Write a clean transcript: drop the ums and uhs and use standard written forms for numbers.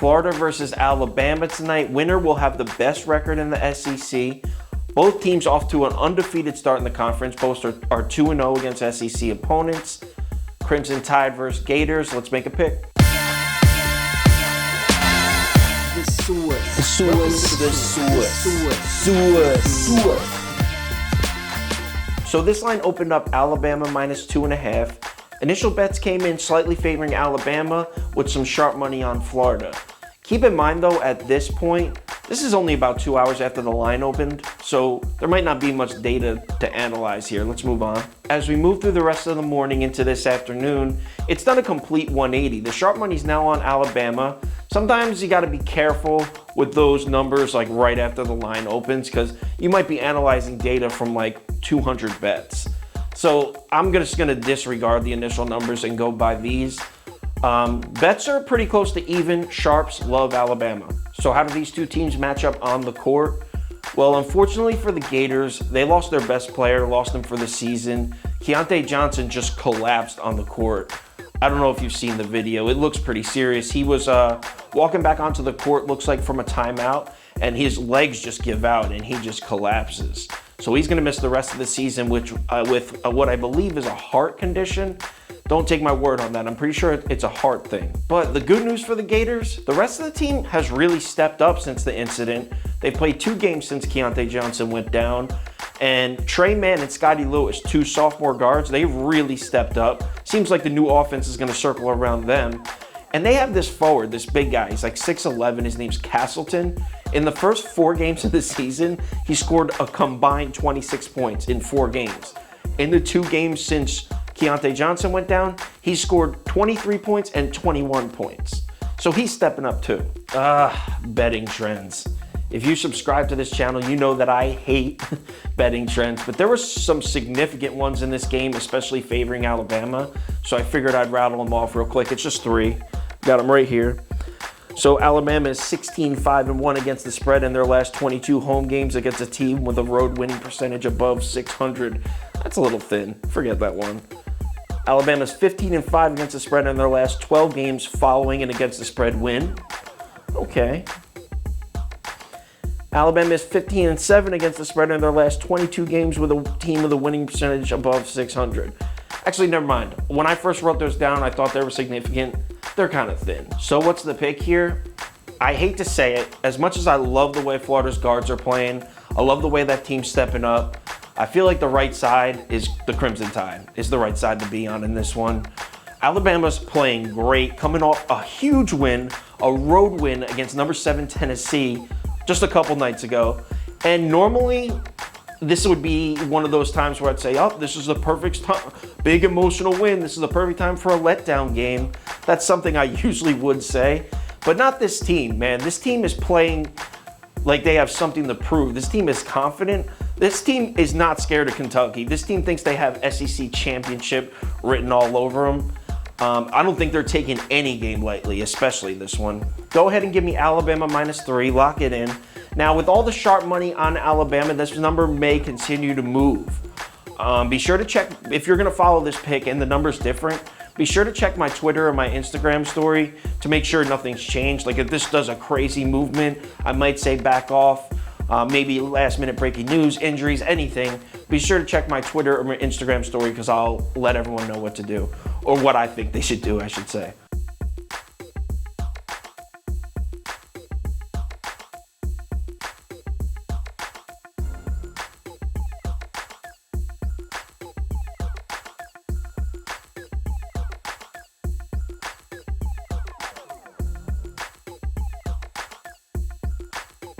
Florida versus Alabama tonight. Winner will have the best record in the SEC. Both teams off to an undefeated start in the conference. Both are 2-0 against SEC opponents. Crimson Tide versus Gators. Let's make a pick. So this line opened up Alabama -2.5. Initial bets came in slightly favoring Alabama with some sharp money on Florida. Keep in mind though, at this point, this is only about 2 hours after the line opened, so there might not be much data to analyze here. Let's move on. As we move through the rest of the morning into this afternoon, it's done a complete 180. The sharp money's now on Alabama. Sometimes you gotta be careful with those numbers like right after the line opens because you might be analyzing data from like 200 bets. So I'm just gonna disregard the initial numbers and go by these. Bets are pretty close to even. Sharps love Alabama. So how do these two teams match up on the court? Well, unfortunately for the Gators, they lost their best player, lost him for the season. Keyontae Johnson just collapsed on the court. I don't know if you've seen the video. It looks pretty serious. He was walking back onto the court, looks like from a timeout, and his legs just give out and he just collapses. So he's gonna miss the rest of the season, which with what I believe is a heart condition. Don't take my word on that. I'm pretty sure it's a heart thing. But the good news for the Gators, the rest of the team has really stepped up since the incident. They've played 2 games since Keyontae Johnson went down. And Trey Mann and Scotty Lewis, 2 sophomore guards, they've really stepped up. Seems like the new offense is gonna circle around them. And they have this forward, this big guy. He's like 6'11", his name's Castleton. In the first 4 games of the season, he scored a combined 26 points in 4 games. In the 2 games since Keyontae Johnson went down, he scored 23 points and 21 points. So he's stepping up too. Betting trends. If you subscribe to this channel, you know that I hate betting trends, but there were some significant ones in this game, especially favoring Alabama. So I figured I'd rattle them off real quick. It's just 3. Got them right here. So Alabama is 16-5-1 against the spread in their last 22 home games against a team with a road winning percentage above 600. That's a little thin. Forget that one. Alabama's 15-5 against the spread in their last 12 games following an against the spread win. Okay. Alabama is 15-7 against the spread in their last 22 games with a team with a winning percentage above 600. Actually, never mind. When I first wrote those down, I thought they were significant. They're kind of thin. So what's the pick here? I hate to say it. As much as I love the way Florida's guards are playing, I love the way that team's stepping up, I feel like the right side is the Crimson Tide, is the right side to be on in this one. Alabama's playing great, coming off a huge win, a road win against number 7 Tennessee just a couple nights ago. And normally, this would be one of those times where I'd say, oh, this is the perfect time, big emotional win. This is the perfect time for a letdown game. That's something I usually would say, but not this team, man. This team is playing like they have something to prove. This team is confident. This team is not scared of Kentucky. This team thinks they have SEC championship written all over them. I don't think they're taking any game lightly, especially this one. Go ahead and give me Alabama -3, lock it in. Now, with all the sharp money on Alabama, this number may continue to move. Be sure to check, if you're gonna follow this pick and the number's different, be sure to check my Twitter or my Instagram story to make sure nothing's changed. Like if this does a crazy movement, I might say back off. Maybe last minute breaking news, injuries, anything. Be sure to check my Twitter or my Instagram story because I'll let everyone know what to do, or what I think they should do, I should say.